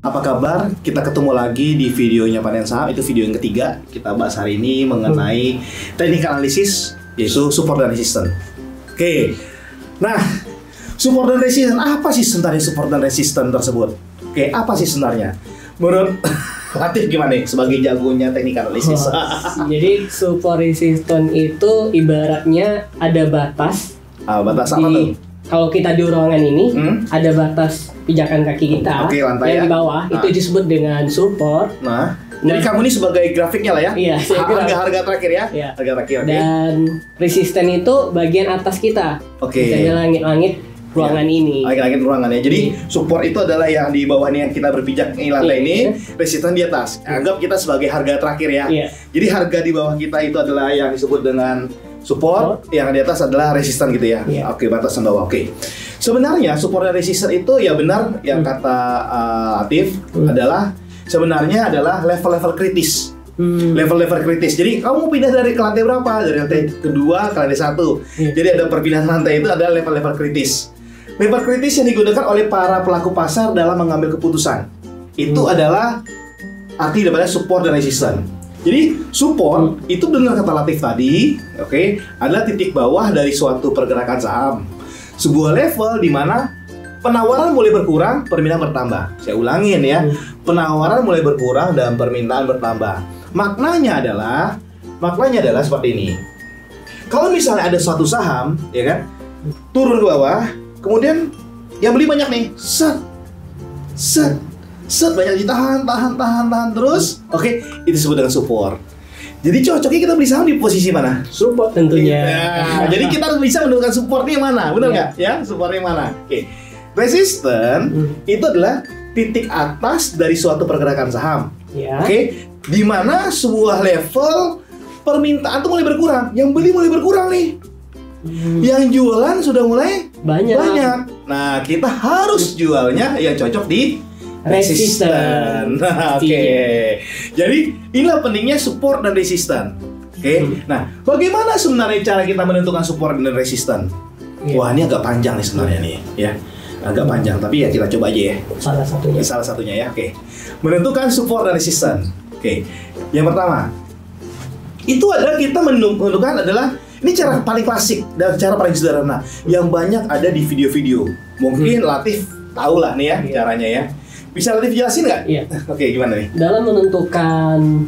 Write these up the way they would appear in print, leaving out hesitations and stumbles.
Apa kabar? Kita ketemu lagi di videonya Panen Saham. Itu video yang ketiga. Kita bahas hari ini mengenai teknik analisis, yaitu support dan resistance. Oke. Nah, support dan resistance, apa sih sebenarnya support dan resistance tersebut? Oke, apa sih sebenarnya? Menurut Latif gimana nih sebagai jagonya teknik analisis? Jadi support resistance itu ibaratnya ada batas. Batas apa tuh? Kalau kita di ruangan ini ada batas pijakan kaki kita. Oke, lantai yang ya. di bawah itu disebut dengan support. Jadi kamu ini sebagai grafiknya lah ya? Iya, harga terakhir ya? Iya. Harga terakhir, oke. Dan resisten itu bagian atas kita. Oke. Misalnya langit-langit ruangan ini. Langit-langit ruangan ya. Jadi support itu adalah yang di bawah nih yang kita berpijak di lantai ini, resisten di atas. Anggap kita sebagai harga terakhir ya. Iya. Jadi harga di bawah kita itu adalah yang disebut dengan support, yang di atas adalah resisten gitu ya. Iya. Oke, batasan bawah. Oke. Sebenarnya support dan resisten itu ya benar yang kata Atif adalah sebenarnya adalah level-level kritis. Level-level kritis. Jadi kamu pindah dari ke lantai berapa? Dari lantai kedua ke lantai satu. Jadi ada perpindahan lantai itu adalah level-level kritis. Level kritis yang digunakan oleh para pelaku pasar dalam mengambil keputusan. Itu adalah arti daripada support dan resistance. Jadi support itu dengan kata Latif tadi, oke, adalah titik bawah dari suatu pergerakan saham. Sebuah level di mana penawaran mulai berkurang, permintaan bertambah. Saya ulangin ya, penawaran mulai berkurang dan permintaan bertambah. Maknanya adalah seperti ini. Kalau misalnya ada suatu saham, ya kan, turun ke bawah, kemudian yang beli banyak nih, set banyak ditahan terus, oke, itu disebut dengan support. Jadi cocoknya kita beli saham di posisi mana? Support tentunya. Nah, jadi kita harus bisa menentukan supportnya mana, benar nggak? Ya, supportnya mana? Oke. Resisten itu adalah titik atas dari suatu pergerakan saham. Ya. Oke, di mana sebuah level permintaan tuh mulai berkurang, yang beli mulai berkurang nih. Yang jualan sudah mulai banyak. Nah, kita harus jualnya yang cocok di resisten. Nah, oke. Jadi inilah pentingnya support dan resisten. Oke. Nah, bagaimana sebenarnya cara kita menentukan support dan resisten? Wah, ini agak panjang nih sebenarnya nih, ya. Agak panjang, tapi ya kita coba aja ya. Salah satunya ya. Oke. Menentukan support dan resisten. Oke. Yang pertama, itu adalah kita menentukan adalah ini cara paling klasik dan cara paling sederhana yang banyak ada di video-video. Mungkin Latif tahu lah nih ya caranya ya. Bisa Latif jelasin nggak? Iya. Oke, gimana nih? Dalam menentukan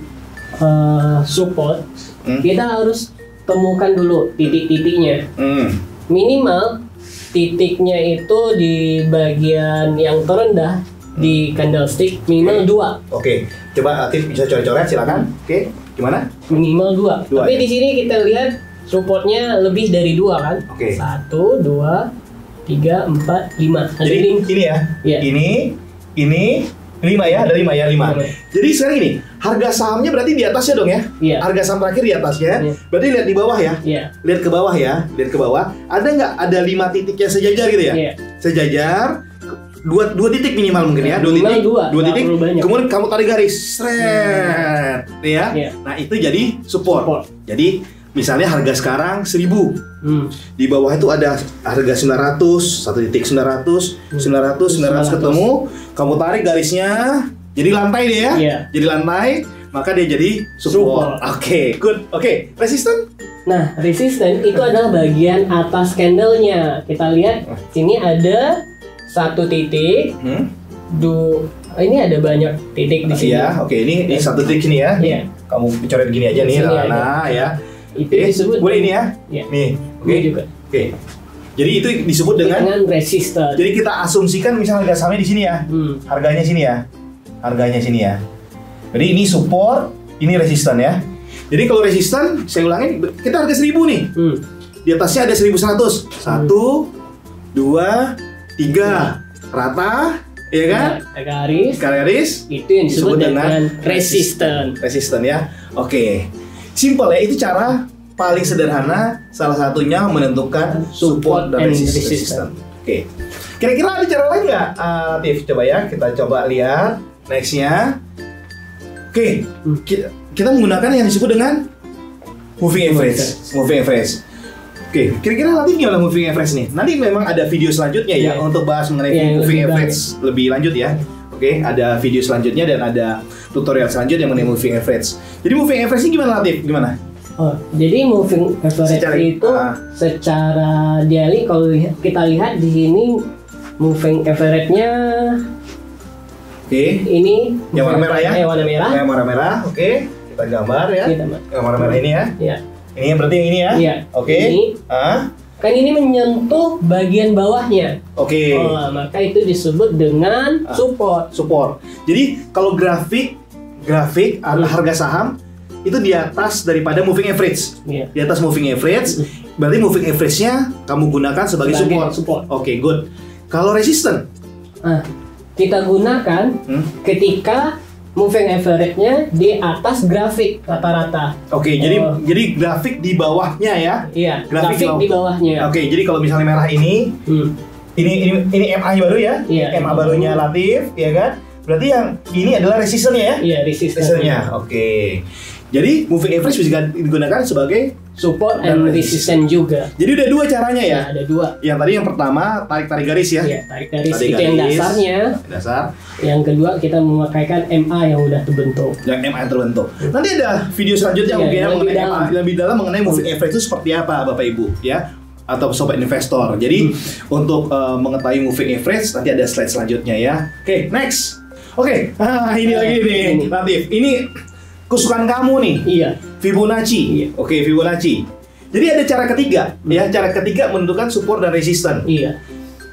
support, kita harus temukan dulu titik-titiknya. Minimal titiknya itu di bagian yang terendah di candlestick minimal 2. Oke, coba Latif bisa coret-coret silakan. Oke, gimana? Minimal 2. Tapi ya? di sini kita lihat supportnya lebih dari 2 kan? Oke. 1, 2, 3, 4, 5. Jadi ini ya. Iya. Ini 5 ya, ada 5 ya, 5. Jadi sekarang ini, harga sahamnya berarti di atasnya dong ya? Iya. Harga saham terakhir di atasnya. Iya. Berarti lihat di bawah ya? Iya. Lihat ke bawah ya, lihat ke bawah. Ada nggak ada 5 titik yang sejajar gitu ya? Iya. Sejajar. Dua titik minimal mungkin ya, dua titik. Kemudian kamu tarik garis, seret, ya. Iya. Nah itu jadi support. Jadi misalnya harga sekarang 1000, di bawah itu ada harga 900, 1.900, 900 ketemu, kamu tarik garisnya, jadi lantai deh ya, jadi lantai, maka dia jadi support. Oke, good. Oke, resisten? Nah, resisten itu adalah bagian atas candlenya. Kita lihat sini ada satu titik. Ini ada banyak titik di sini. Iya, oke, ini satu titik sini ya. Iya. Kamu coret gini aja nih, nah ya. Itu disebut boleh ini ya? Iya. Nih, oke. Juga. Oke. Jadi itu disebut dengan resisten. Jadi kita asumsikan misalnya harga sahamnya di sini ya. Harganya sini ya. Harganya sini ya. Jadi ini support, ini resisten ya. Jadi kalau resisten, saya ulangin, kita harga 1000 nih. Di atasnya ada 1100. 1, 2, 3. Rata, ya kan? Garis. Itu yang disebut dengan resisten. Resisten ya. Oke. Simple ya, itu cara paling sederhana, salah satunya menentukan support dan resisten. Oke. Kira-kira ada cara lain nggak, Tiff? Coba ya, kita coba lihat nextnya. Oke, kita menggunakan yang disebut dengan moving average. Oke, kira-kira nanti gimana moving average nih? Nanti memang ada video selanjutnya ya untuk bahas mengenai moving average lebih lanjut ya. Oke, ada video selanjutnya dan ada tutorial selanjutnya mengenai moving average. Jadi moving average ini gimana, Latif? Gimana? Oh, jadi moving average itu secara daily kalau kita lihat di sini moving average-nya ini yang warna merah ya? Warna merah. Yang warna merah, oke. Kita gambar ya. Yang warna merah ini ya? Iya. Ini berarti yang ini ya? Iya. Oke. Kan ini menyentuh bagian bawahnya. Oke. Oh, maka itu disebut dengan support. Support. Jadi kalau grafik harga saham itu di atas daripada moving average. Yeah. Di atas moving average, berarti moving average-nya kamu gunakan sebagai support. Oke, good. Kalau resisten? Kita gunakan ketika moving average-nya di atas grafik rata-rata. Oke, jadi grafik di bawahnya ya? Iya, grafik di bawahnya. Oke, jadi kalau misalnya merah ini, ini MA baru ya? Iya, MA barunya Latif, ya kan? Berarti yang ini adalah resistennya ya? Iya, resistennya. Oke. Jadi moving average bisa digunakan sebagai support and resistance juga. Jadi udah dua caranya ya? Ada dua. Yang tadi yang pertama tarik garis ya? Iya, tarik garis itu yang dasarnya. Dasar. Yang kedua kita memakaikan MA yang udah terbentuk. Yang MA yang terbentuk. Nanti ada video selanjutnya mungkin ya mengenai MA lebih dalam mengenai moving average itu seperti apa Bapak Ibu ya? Atau sobat investor. Jadi untuk mengetahui moving average nanti ada slide selanjutnya ya. Oke, next. Oke, ini lagi nih, Latif. Ini kesukaan kamu nih. Iya. Fibonacci. Iya. Oke, Fibonacci. Jadi ada cara ketiga, ya. Cara ketiga menentukan support dan resistance. Iya.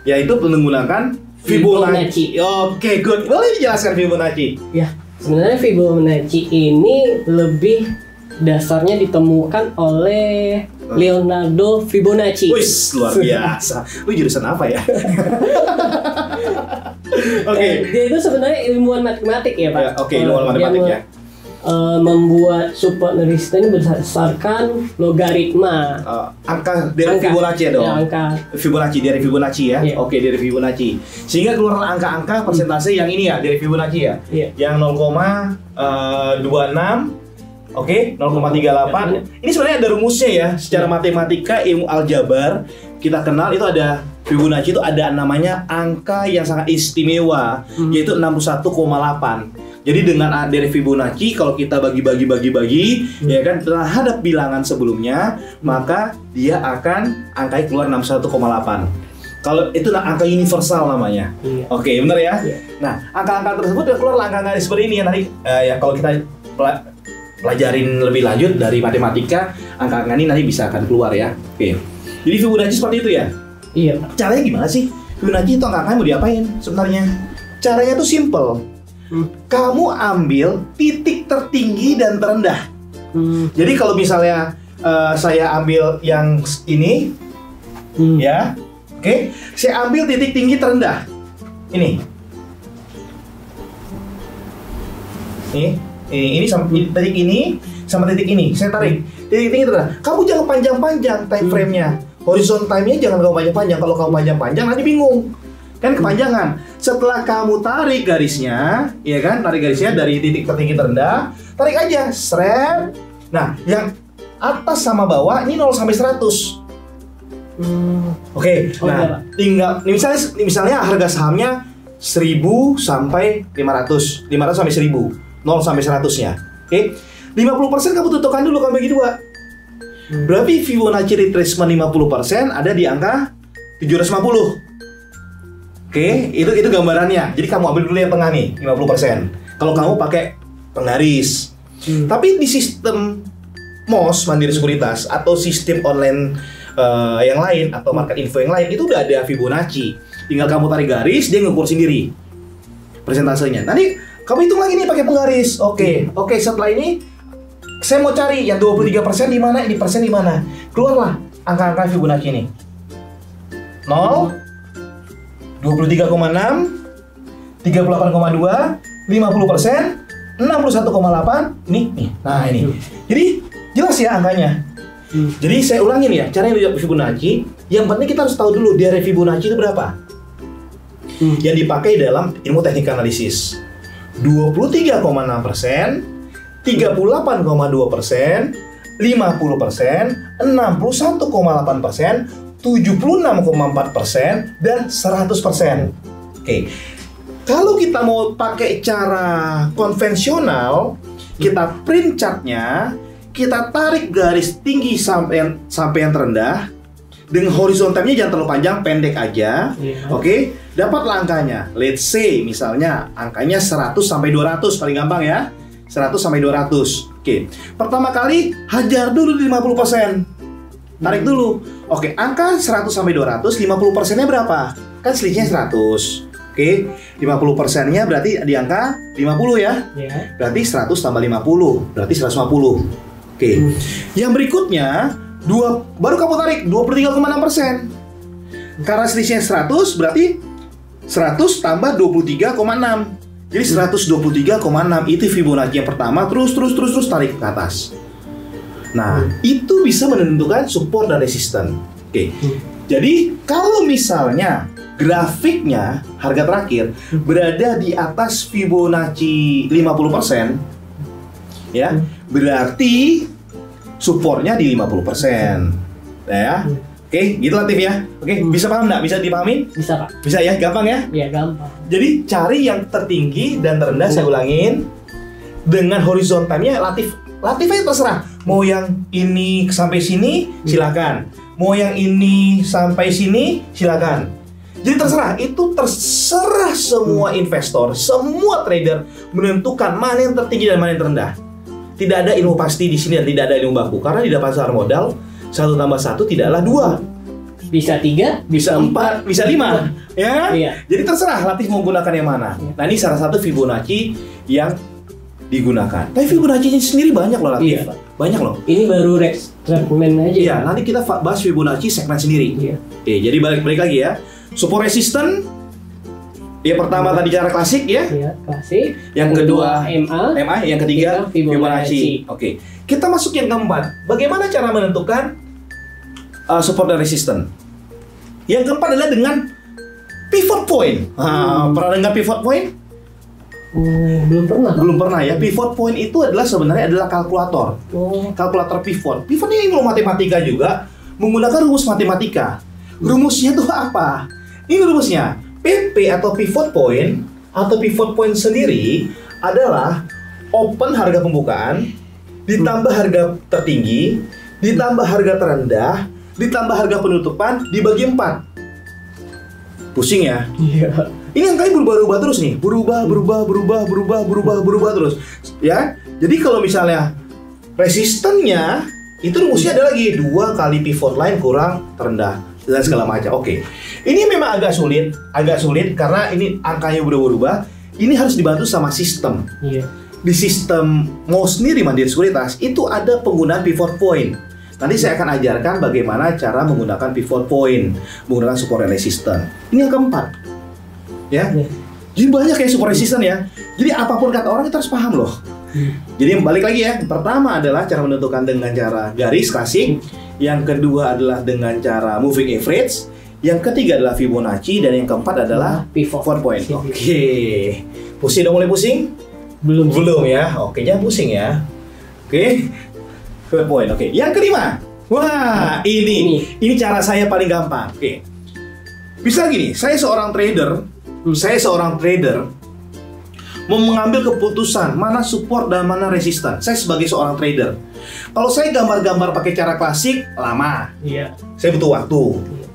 Yaitu menggunakan Fibonacci. Oke, good. Boleh dijelaskan Fibonacci? Ya, sebenarnya Fibonacci ini lebih dasarnya ditemukan oleh Leonardo Fibonacci. Wih, luar biasa. Lu jurusan apa ya? Oke. Dia itu sebenarnya ilmuwan matematik ya, Pak. Ya, oke, ilmuwan matematik ya. Membuat support dan resistance berdasarkan logaritma. Angka dari Fibonacci dong. Ya, angka dari Fibonacci ya. Yeah. Oke, dari Fibonacci. Sehingga keluar angka-angka persentase yang ini ya dari Fibonacci ya. Yeah. Yang 0,26. Oke, 0,38. Ini sebenarnya ada rumusnya ya. Secara matematika, ilmu aljabar kita kenal itu ada Fibonacci itu ada namanya angka yang sangat istimewa, yaitu 61,8. Jadi dengan dari Fibonacci kalau kita bagi ya kan terhadap bilangan sebelumnya, maka dia akan angkanya keluar 61,8. Kalau itu angka universal namanya. Iya. Oke, benar ya? Iya. Nah, angka-angka tersebut ya keluar angka-angka seperti ini ya nanti ya kalau kita pelajarin lebih lanjut dari matematika, angka-angka ini nanti bisa akan keluar ya. Oke. Jadi Fibonacci seperti itu ya? Iya. Caranya gimana sih? Fibonacci itu angka-angkanya mau diapain sebenarnya? Caranya tuh simple. Kamu ambil titik tertinggi dan terendah. Jadi kalau misalnya saya ambil yang ini, ya, oke, saya ambil titik tinggi terendah. Ini sama titik ini sama titik ini. Saya tarik titik tinggi terendah. Kamu jangan panjang-panjang time frame-nya. Horizon time-nya jangan kamu panjang-panjang. Kalau kamu panjang-panjang nanti bingung. Kan kepanjangan. Setelah kamu tarik garisnya, ya kan, tarik garisnya dari titik tertinggi terendah, tarik aja, seret. Nah, yang atas sama bawah ini 0 sampai 100. Oke. Nah, tinggal misalnya harga sahamnya 1000 sampai 500, 500 sampai 1000, 0 sampai 100-nya. Oke. 50% kamu tentukan dulu, kamu bagi dua. Berarti Fibonacci retracement 50% ada di angka 750. Oke, itu gambarannya. Jadi kamu ambil dulu yang tengah nih, 50%. Kalau kamu pakai penggaris. Tapi di sistem MOS, Mandiri Sekuritas, atau sistem online yang lain, atau market info yang lain, itu udah ada Fibonacci. Tinggal kamu tarik garis, dia ngukur sendiri persentasenya. Nanti kamu hitung lagi nih pakai penggaris. Oke, setelah ini saya mau cari yang 23% di mana, ini persen di mana. Keluarlah angka-angka Fibonacci ini. 0, 23,6, 38,2, 50%, 61,8, ini. Nah, ini. Jadi jelas ya angkanya. Jadi saya ulangin ya, caranya lihat Fibonacci. Yang penting kita harus tahu dulu dari Fibonacci itu berapa. Yang dipakai dalam ilmu teknik analisis. 23,6%, 38,2%, 50%, 61,8%, 76,4%, dan 100%. Oke. Kalau kita mau pakai cara konvensional, kita print chartnya, kita tarik garis tinggi sampai yang terendah, dengan horizontalnya jangan terlalu panjang, pendek aja. Oke, dapatlah angkanya. Let's say misalnya angkanya 100 sampai 200 paling gampang ya. 100 sampai 200. Oke. Pertama kali hajar dulu di 50%. Tarik dulu. Oke, angka 100 sampai 200, 50%-nya berapa? Kan selisihnya 100. Oke, 50%-nya berarti di angka 50 ya. Berarti 100 tambah 50, berarti 150. Oke. Yang berikutnya baru kamu tarik 23,6%. Karena selisihnya 100 berarti 100 tambah 23,6. Jadi 123,6 itu Fibonacci yang pertama, terus tarik ke atas. Nah, itu bisa menentukan support dan resisten. Oke. Jadi kalau misalnya grafiknya harga terakhir berada di atas Fibonacci 50%, ya, berarti supportnya di 50%. Ya. Oke, gitu Latif ya. Oke, bisa paham nggak? Bisa dipahami? Bisa, Pak. Bisa ya, gampang ya? Iya, gampang. Jadi cari yang tertinggi dan terendah, saya ulangin, dengan horizontalnya Latif aja terserah. Mau yang ini sampai sini silakan. Mau yang ini sampai sini silakan. Jadi terserah, itu terserah semua investor, semua trader menentukan mana yang tertinggi dan mana yang terendah. Tidak ada ilmu pasti di sini dan tidak ada ilmu baku. Karena di pasar modal 1 tambah 1 tidaklah 2. Bisa 3, bisa 4, bisa 5. Ya kan? Iya. Jadi terserah Latif mau gunakan yang mana. Nah, ini salah satu Fibonacci yang digunakan. Tapi Fibonacci sendiri banyak loh Latif. Iya. Banyak loh. Ini baru segmen aja. Iya, nanti kita bahas Fibonacci segmen sendiri. Iya. Oke, jadi balik lagi ya. Support resisten. Yang pertama tadi cara klasik ya. Iya, klasik. Yang kedua MA, yang ketiga Fibonacci. Oke. Kita masuk yang keempat. Bagaimana cara menentukan support dan resisten? Yang keempat adalah dengan pivot point. Pernah dengar pivot point? Belum pernah ya. Pivot point itu sebenarnya adalah kalkulator. Kalkulator pivot. Pivot ini ilmu matematika juga, menggunakan rumus matematika. Rumusnya tuh apa? Ini rumusnya. PP atau pivot point sendiri adalah open harga pembukaan ditambah harga tertinggi ditambah harga terendah ditambah harga penutupan dibagi 4. Pusing ya? Iya. Ini angkanya berubah-ubah terus nih, berubah terus, ya. Jadi kalau misalnya resistennya itu rumusnya ada lagi 2 kali pivot line kurang terendah dan segala macam. Oke. Ini memang agak sulit karena ini angkanya berubah-ubah. Ini harus dibantu sama sistem. Iya. Di sistem mau sendiri Mandiri Sekuritas itu ada penggunaan pivot point. Nanti saya akan ajarkan bagaimana cara menggunakan pivot point, menggunakan support and resistance. Ini yang keempat. Ya. Jadi banyak kayak support resistance ya. Jadi apapun kata orang kita harus paham loh. Jadi balik lagi ya. Pertama adalah cara menentukan dengan cara garis klasik. Yang kedua adalah dengan cara moving average. Yang ketiga adalah Fibonacci dan yang keempat adalah pivot point. Oke. Pusing, udah mulai pusing? Belum ya. Oke, jangan pusing ya. Oke. Pivot point. Oke. Yang kelima. Wah, ini cara saya paling gampang. Oke. Bisa gini, saya seorang trader mau mengambil keputusan mana support dan mana resisten. Saya sebagai seorang trader. Kalau saya gambar-gambar pakai cara klasik lama. Iya. Saya butuh waktu.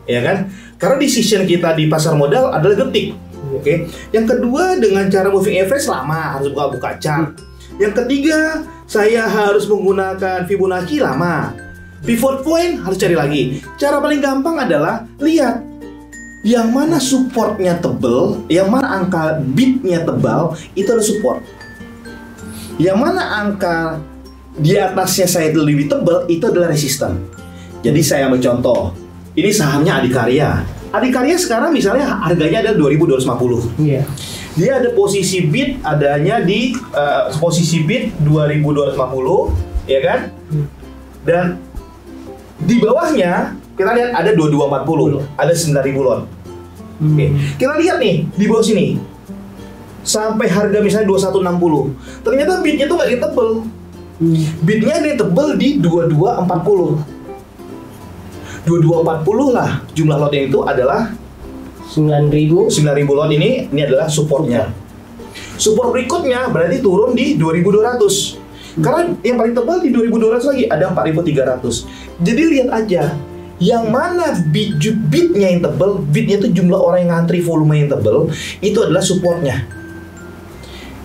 Ya kan? Karena decision kita di pasar modal adalah detik. Oke. Yang kedua dengan cara moving average lama, harus buka chart. Yang ketiga, saya harus menggunakan Fibonacci lama. Pivot point harus cari lagi. Cara paling gampang adalah lihat yang mana supportnya tebel, yang mana angka bidnya tebal, itu adalah support. Yang mana angka di atasnya saya lebih tebal, itu adalah resisten. Jadi saya ambil contoh. Ini sahamnya Adikarya. Adikarya sekarang misalnya harganya ada 2.250. Iya. Dia ada posisi bid adanya di posisi bid 2.250, ya kan? Dan di bawahnya kita lihat ada 2240, ada 9.000 lot. Oke. Kita lihat nih di bawah sini. Sampai harga misalnya 2160. Ternyata bidnya tuh nggak tebel. Bidnya dia tebel di 2240. 2240 lah jumlah lot yang itu adalah 9.000. 9.000 lot ini adalah supportnya. Support berikutnya berarti turun di 2.200. Karena yang paling tebal di 2.200 lagi ada 4.300. Jadi lihat aja, yang mana bitnya yang tebal, bitnya itu jumlah orang yang ngantri, volume yang tebal, itu adalah supportnya.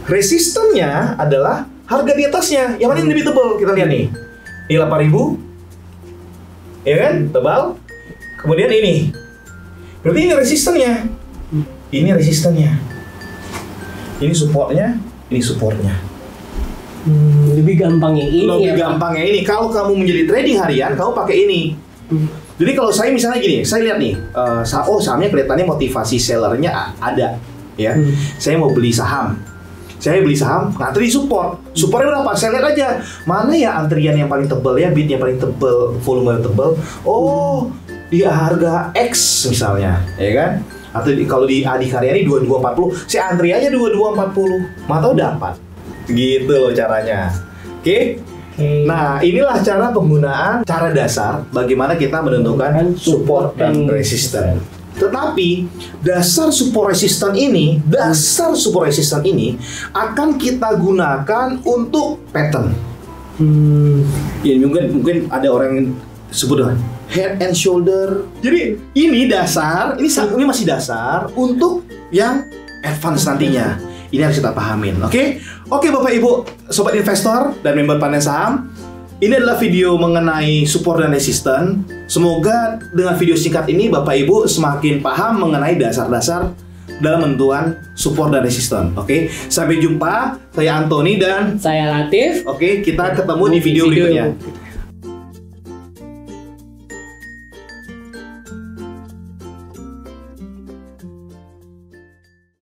Resistannya adalah harga di atasnya. Yang mana yang lebih tebal? Kita lihat nih. Ini 8.000, ya kan? Tebal. Kemudian ini. Berarti ini resistannya. Ini resistannya. Ini supportnya. Ini supportnya. Lebih gampang yang ini. Lebih gampang yang ini. Kalau kamu menjadi trading harian, kamu pakai ini. Jadi kalau saya misalnya gini, saya lihat nih, sahamnya kelihatannya motivasi sellernya ada, ya. Saya mau beli saham. Saya beli saham, ngantri support. Supportnya berapa? Saya lihat aja, mana ya antrian yang paling tebal ya, bid yang paling tebal, volume yang tebal. Oh, di harga X misalnya, ya kan? Atau kalau di Adhikaryani 2240, saya antri aja 2240. Mau tahu dapat. Gitu loh caranya. Oke? Nah, inilah cara penggunaan, cara dasar bagaimana kita menentukan support dan resisten. Tetapi dasar support resisten ini akan kita gunakan untuk pattern. Ya mungkin ada orang yang sebut dengan head and shoulder. Jadi ini dasar, ini masih dasar untuk yang advance nantinya. Ini harus kita pahamin, oke? Oke Bapak Ibu, Sobat Investor dan member Panen Saham, ini adalah video mengenai support dan resisten. Semoga dengan video singkat ini Bapak Ibu semakin paham mengenai dasar-dasar dalam menentukan support dan resisten. Oke, sampai jumpa. Saya Anthony dan saya Latif. Oke, kita ketemu di video berikutnya.